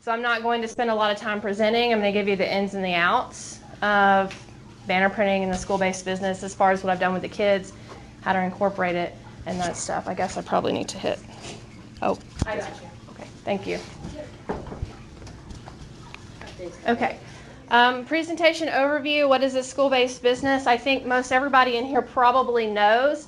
So I'm not going to spend a lot of time presenting. I'm going to give you the ins and the outs of banner printing in the school-based business as far as what I've done with the kids, how to incorporate it, and that stuff. I guess I probably need to hit. Oh, I got you. Okay, thank you. Okay. Presentation overview. What is a school-based business? I think most everybody in here probably knows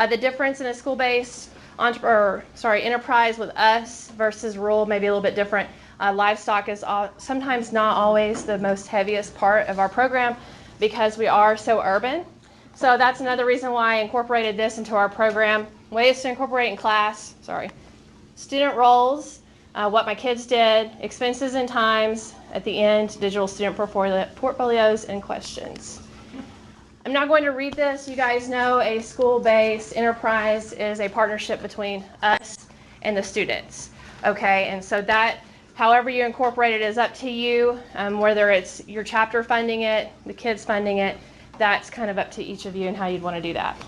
the difference in a school-based enterprise with us versus rural, maybe a little bit different. Livestock is sometimes not always the most heaviest part of our program because we are so urban. So that's another reason why I incorporated this into our program. Ways to incorporate in class, student roles, what my kids did, expenses and times, at the end, digital student portfolios and questions. I'm not going to read this. You guys know a school-based enterprise is a partnership between us and the students. Okay, and so that, however you incorporate it is up to you, whether it's your chapter funding it, the kids funding it, that's kind of up to each of you and how you'd want to do that.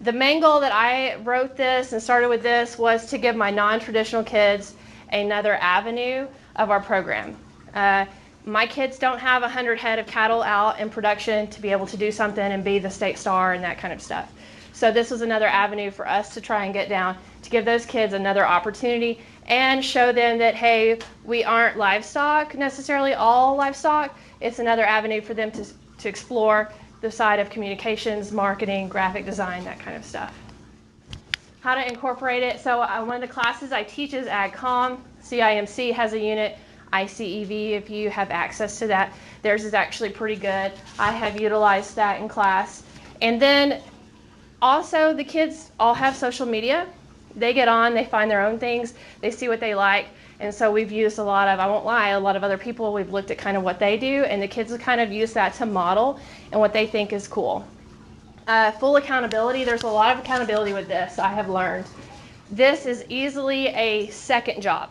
The main goal that I wrote this and started with this was to give my non-traditional kids another avenue of our program. My kids don't have 100 head of cattle out in production to be able to do something and be the state star and that kind of stuff. So this was another avenue for us to try and get down, to give those kids another opportunity and show them that, hey, we aren't livestock, necessarily all livestock. It's another avenue for them to explore the side of communications, marketing, graphic design, that kind of stuff. How to incorporate it. So one of the classes I teach is AgCom. CIMC has a unit. ICEV, if you have access to that. Theirs is actually pretty good. I have utilized that in class. And then also the kids all have social media. They get on, they find their own things, they see what they like. And so we've used a lot of, I won't lie, a lot of other people, we've looked at kind of what they do, and the kids have kind of used that to model and what they think is cool. Full accountability, there's a lot of accountability with this, I have learned. This is easily a second job.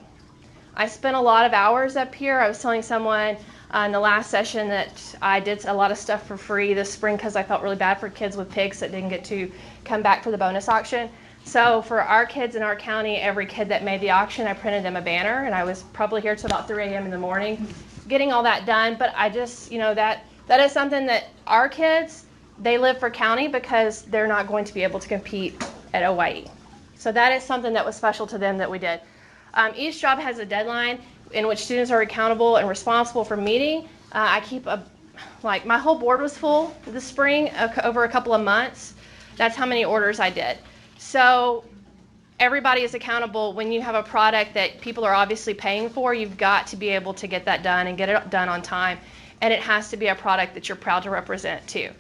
I spent a lot of hours up here. I was telling someone in the last session that I did a lot of stuff for free this spring because I felt really bad for kids with pigs that didn't get to come back for the bonus auction. So for our kids in our county, every kid that made the auction, I printed them a banner, and I was probably here till about 3 a.m. in the morning getting all that done. But I just, that is something that our kids, they live for county because they're not going to be able to compete at OAETA. So that is something that was special to them that we did. Each job has a deadline in which students are accountable and responsible for meeting. I keep my whole board was full this spring over a couple of months. That's how many orders I did. So everybody is accountable. When you have a product that people are obviously paying for, you've got to be able to get that done and get it done on time. And it has to be a product that you're proud to represent too.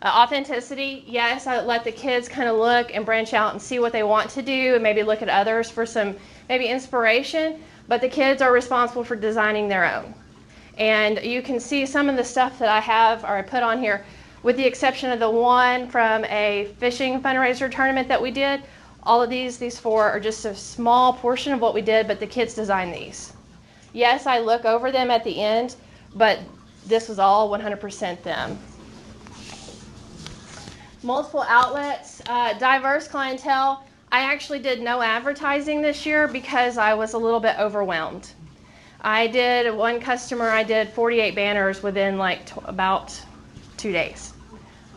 Authenticity, yes, I let the kids kind of look and branch out and see what they want to do and maybe look at others for some maybe inspiration, but the kids are responsible for designing their own. And you can see some of the stuff that I have or I put on here, with the exception of the one from a fishing fundraiser tournament that we did. All of these four are just a small portion of what we did, but the kids designed these. Yes, I look over them at the end, but this was all 100% them. Multiple outlets, diverse clientele. I actually did no advertising this year because I was a little bit overwhelmed. I did one customer, I did 48 banners within about 2 days.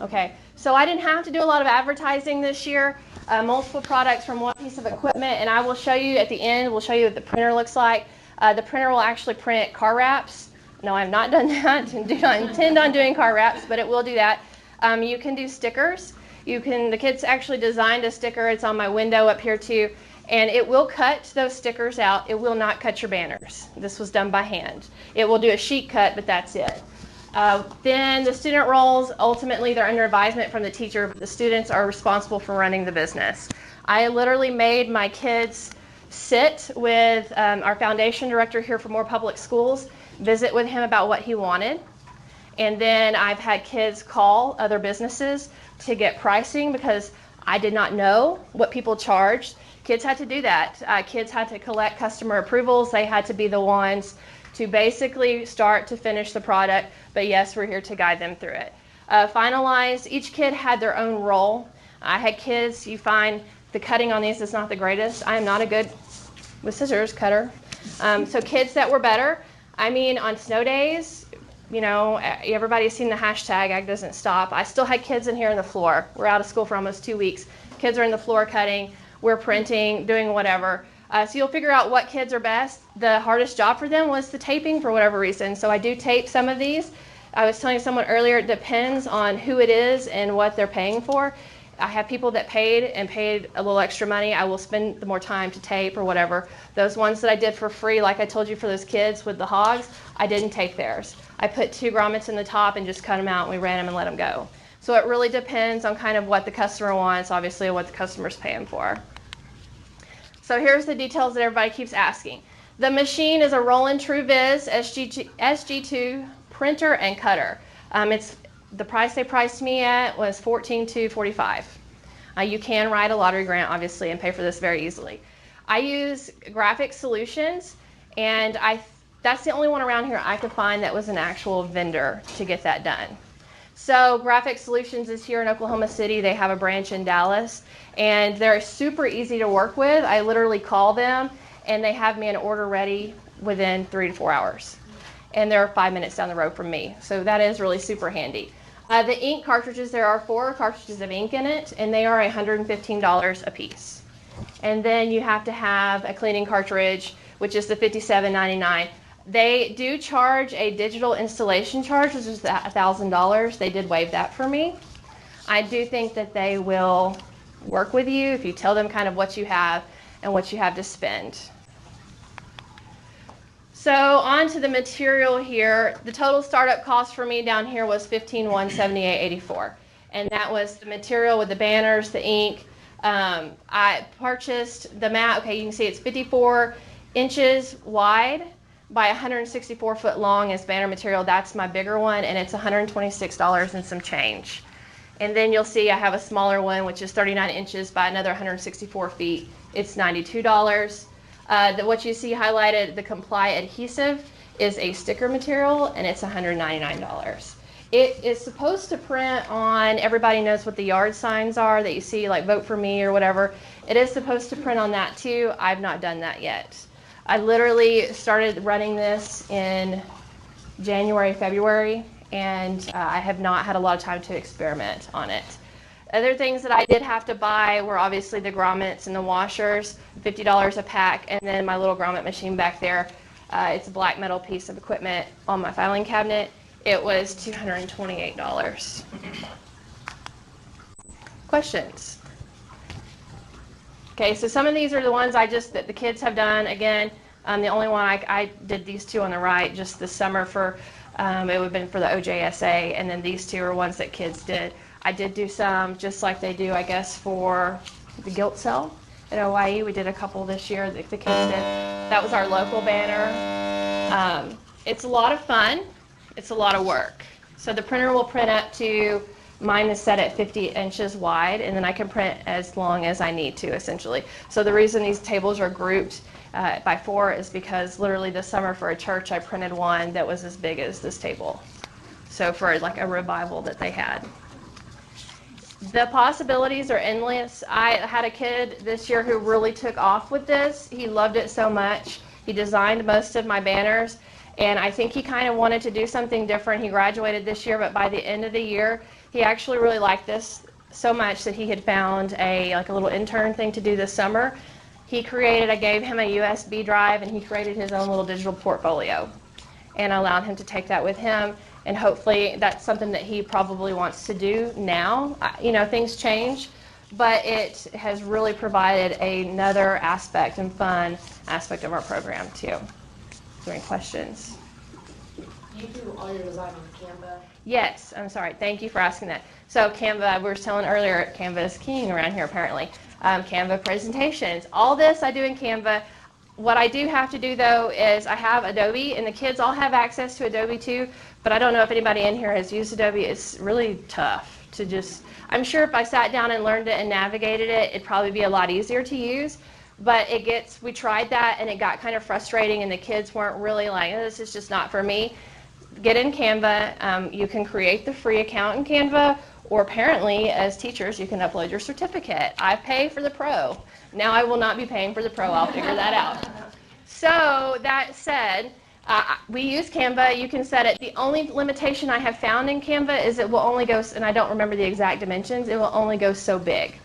Okay, so I didn't have to do a lot of advertising this year. Multiple products from one piece of equipment, and I will show you at the end, we'll show you what the printer looks like. The printer will actually print car wraps. No, I've not done that and do not intend on doing car wraps, but it will do that. You can do stickers. The kids actually designed a sticker. It's on my window up here too. And it will cut those stickers out. It will not cut your banners. This was done by hand. It will do a sheet cut, but that's it. Then the student roles, ultimately they're under advisement from the teacher, but the students are responsible for running the business. I literally made my kids sit with our foundation director here for More Public Schools, visit with him about what he wanted. And then I've had kids call other businesses to get pricing because I did not know what people charged. Kids had to do that. Kids had to collect customer approvals. They had to be the ones to basically start to finish the product. But yes, we're here to guide them through it. Finalize, each kid had their own role. I had kids, you find the cutting on these is not the greatest. I am not a good, with scissors, cutter. So kids that were better, I mean, on snow days, you know, everybody's seen the hashtag Ag Doesn't Stop. I still had kids in here on the floor. We're out of school for almost 2 weeks. Kids are in the floor cutting, we're printing, doing whatever. So you'll figure out what kids are best. The hardest job for them was the taping for whatever reason. So I do tape some of these. I was telling someone earlier, it depends on who it is and what they're paying for. I have people that paid a little extra money. I will spend the more time to tape or whatever. Those ones that I did for free, like I told you for those kids with the hogs, I didn't tape theirs. I put 2 grommets in the top and just cut them out, and we ran them and let them go. So it really depends on kind of what the customer wants, obviously, and what the customer's paying for. So here's the details that everybody keeps asking. The machine is a Roland TrueViz SG2 printer and cutter. It's the price they priced me at was $14,245. You can write a lottery grant, obviously, and pay for this very easily. I use Graphic Solutions, and that's the only one around here I could find that was an actual vendor to get that done. So Graphic Solutions is here in Oklahoma City. They have a branch in Dallas, and they're super easy to work with. I literally call them, and they have me an order ready within 3 to 4 hours. And they're 5 minutes down the road from me. So that is really super handy. The ink cartridges, there are 4 cartridges of ink in it, and they are $115 a piece. And then you have to have a cleaning cartridge, which is the $57.99. They do charge a digital installation charge, which is $1,000. They did waive that for me. I do think that they will work with you if you tell them kind of what you have and what you have to spend. So on to the material here. The total startup cost for me down here was $15,178.84, and that was the material with the banners, the ink. I purchased the mat. Okay, you can see it's 54 inches wide by 164 foot long as banner material. That's my bigger one, and it's $126 and some change. And then you'll see I have a smaller one, which is 39 inches by another 164 feet. It's $92. What you see highlighted, the Comply adhesive, is a sticker material, and it's $199. It is supposed to print on, everybody knows what the yard signs are that you see, like Vote For Me or whatever. It is supposed to print on that too. I've not done that yet. I literally started running this in January, February, and I have not had a lot of time to experiment on it. Other things that I did have to buy were obviously the grommets and the washers, $50 a pack, and then my little grommet machine back there. It's a black metal piece of equipment on my filing cabinet. It was $228. Questions? Okay, so some of these are the ones that the kids have done. Again, the only one I did these 2 on the right just this summer for, it would have been for the OJSA, and then these 2 are ones that kids did. I did do some just like they do, I guess, for the gilt cell at OAETA. We did a couple this year that the kids did. That was our local banner. It's a lot of fun. It's a lot of work. So the printer will print up to, mine is set at 50 inches wide, and then I can print as long as I need to, essentially. So the reason these tables are grouped by 4 is because literally this summer for a church, I printed one that was as big as this table. So for like a revival that they had. The possibilities are endless. I had a kid this year who really took off with this. He loved it so much. He designed most of my banners, and I think he kind of wanted to do something different. He graduated this year, but by the end of the year, he actually really liked this so much that he had found a little intern thing to do this summer. I gave him a USB drive, and he created his own little digital portfolio, and I allowed him to take that with him. And hopefully that's something that he probably wants to do now. You know, things change, but it has really provided another aspect and fun aspect of our program too. Are there any questions? You do all your design on Canva? Yes, I'm sorry. Thank you for asking that. So Canva, we were telling earlier, Canva is king around here apparently. Canva presentations, all this I do in Canva. What I do have to do though is I have Adobe, and the kids all have access to Adobe too, but I don't know if anybody in here has used Adobe. It's really tough to just, I'm sure if I sat down and learned it and navigated it, it'd probably be a lot easier to use, but we tried that and it got kind of frustrating, and the kids weren't really like, oh, this is just not for me. Get in Canva. You can create the free account in Canva, or apparently as teachers you can upload your certificate. I pay for the pro. Now I will not be paying for the pro. I'll figure that out. So that said, we use Canva. You can set it. The only limitation I have found in Canva is it will only go, and I don't remember the exact dimensions, it will only go so big.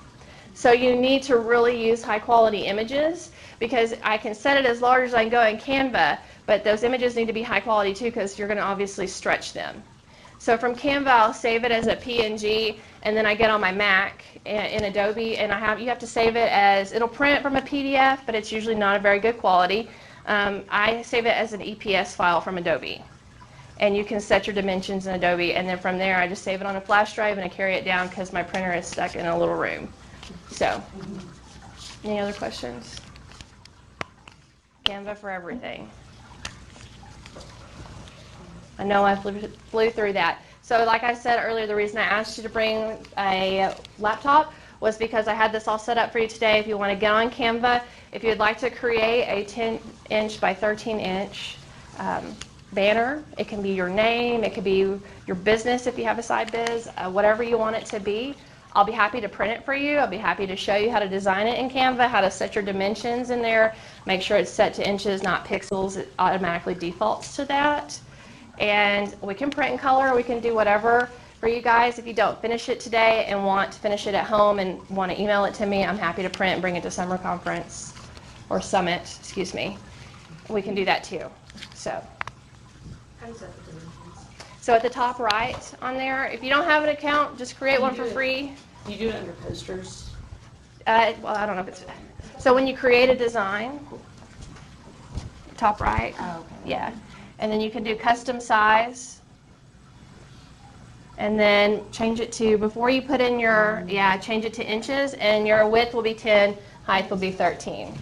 So you need to really use high quality images, because I can set it as large as I can go in Canva, but those images need to be high quality too, because you're going to obviously stretch them. So from Canva, I'll save it as a PNG, and then I get on my Mac in Adobe, and you have to save it as, it'll print from a PDF, but it's usually not a very good quality. I save it as an EPS file from Adobe. And you can set your dimensions in Adobe, and then from there I just save it on a flash drive and I carry it down because my printer is stuck in a little room. So, any other questions? Canva for everything. I know I flew through that. So like I said earlier, the reason I asked you to bring a laptop was because I had this all set up for you today. If you want to get on Canva, if you'd like to create a 10-inch by 13-inch banner, it can be your name, it could be your business if you have a side biz, whatever you want it to be. I'll be happy to print it for you. I'll be happy to show you how to design it in Canva, how to set your dimensions in there, make sure it's set to inches, not pixels. It automatically defaults to that. And we can print in color, we can do whatever for you guys. If you don't finish it today and want to finish it at home and want to email it to me, I'm happy to print and bring it to summer conference or summit, excuse me. We can do that too. So How do you set the dimensions? So at the top right on there, if you don't have an account, just create one for free. You do it under posters? Well, I don't know if it's, so when you create a design, top right, Oh, okay. yeah. And then you can do custom size. And then change it to, before you put in your, change it to inches, and your width will be 10, height will be 13.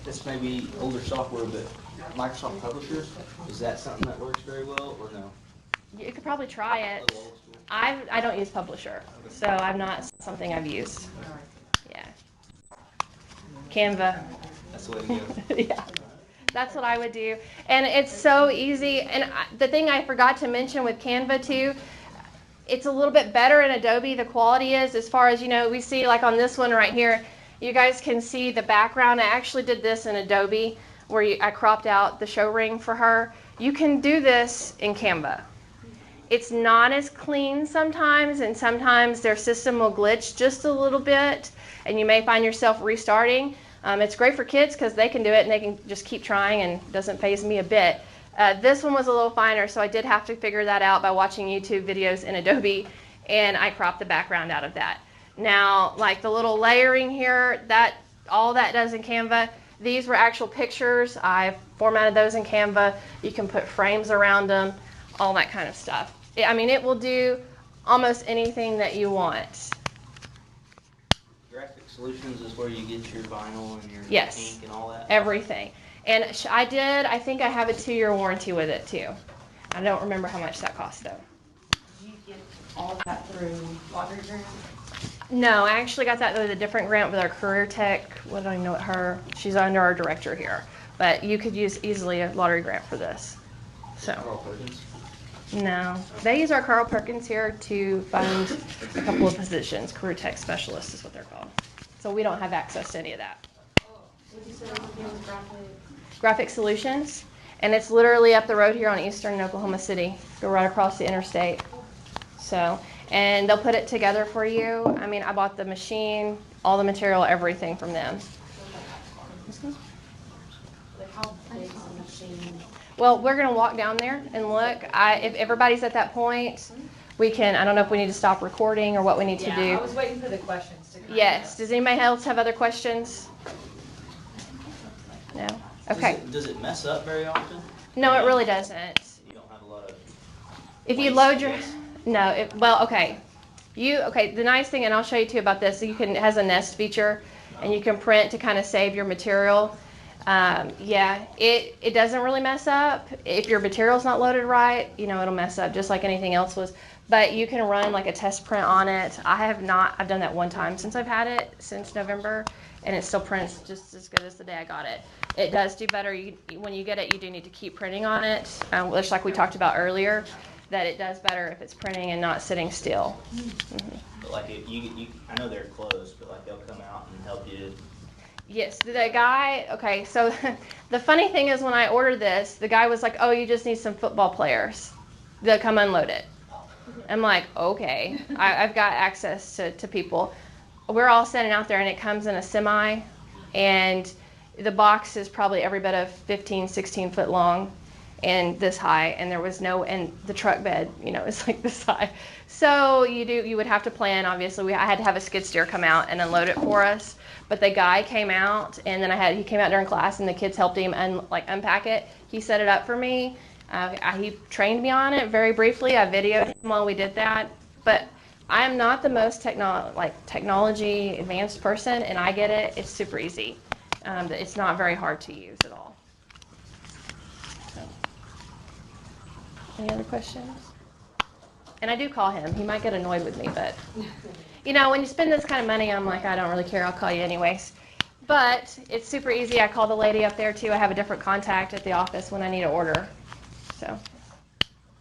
This may be older software, but Microsoft Publisher, is that something that works very well, or no? You could probably try A it. little old school? I don't use Publisher, so I'm not something I've used. Yeah. Canva. That's the way to go. Yeah. That's what I would do. And it's so easy. And the thing I forgot to mention with Canva too, it's a little bit better in Adobe, the quality is, as far as, we see like on this one right here, you guys can see the background. I actually did this in Adobe where I cropped out the show ring for her. You can do this in Canva. It's not as clean sometimes, and sometimes their system will glitch just a little bit, and you may find yourself restarting. It's great for kids because they can do it and they can just keep trying, and it doesn't faze me a bit. This one was a little finer, so I did have to figure that out by watching YouTube videos in Adobe, and I cropped the background out of that. Now, like the little layering here, all that does in Canva, these were actual pictures. I've formatted those in Canva. You can put frames around them, all that kind of stuff. It will do almost anything that you want. Graphic Solutions is where you get your vinyl and your Yes. ink and all that? Everything. And I think I have a 2-year warranty with it too. I don't remember how much that cost though. Do you get all that through lottery grant? No, I actually got that with a different grant with our career tech. What do I know she's under our director here. But you could use easily a lottery grant for this. So. Carl Perkins? No, they use our Carl Perkins here to fund a couple of positions. Career tech specialists is what they're called. So we don't have access to any of that. What did you say the name was graphic? Graphic Solutions, and it's literally up the road here on Eastern in Oklahoma City. Go right across the interstate. So, and they'll put it together for you. I bought the machine, all the material, everything from them. Like how big is the machine? Well, we're going to walk down there and look. If everybody's at that point, we can, I don't know if we need to stop recording or what we need to do. I was waiting for the questions to come. Yes. Does anybody else have other questions? No? Okay. Does it mess up very often? No, it really doesn't. You don't have a lot of... If you waste, load I your, guess. no, okay. The nice thing, and I'll show you too about this, it has a nest feature, and you can print to kind of save your material. It doesn't really mess up. If your material's not loaded right, it'll mess up just like anything else was. But you can run like a test print on it. I've done that one time since I've had it, since November, and it still prints just as good as the day I got it. It does do better. When you get it, you do need to keep printing on it, just like we talked about earlier, that it does better if it's printing and not sitting still. Mm-hmm. But like, I know they're closed, but like they'll come out and help you. Yes, the guy, okay, so the funny thing is when I ordered this, the guy was like, oh, you just need some football players to come unload it. I'm like, okay, I've got access to people. We're all sitting out there and it comes in a semi and the box is probably every bit of 15, 16 foot long and this high, and there was no, and the truck bed, is like this high. So you would have to plan, obviously. I had to have a skid steer come out and unload it for us. But the guy came out, and then he came out during class, and the kids helped him unpack it. He set it up for me. He trained me on it very briefly. I videoed him while we did that. But I am not the most technology advanced person, and I get it. It's super easy. It's not very hard to use at all. So. Any other questions? And I do call him. He might get annoyed with me, but when you spend this kind of money, I'm like, I don't really care. I'll call you anyways. But it's super easy. I call the lady up there too. I have a different contact at the office when I need to order.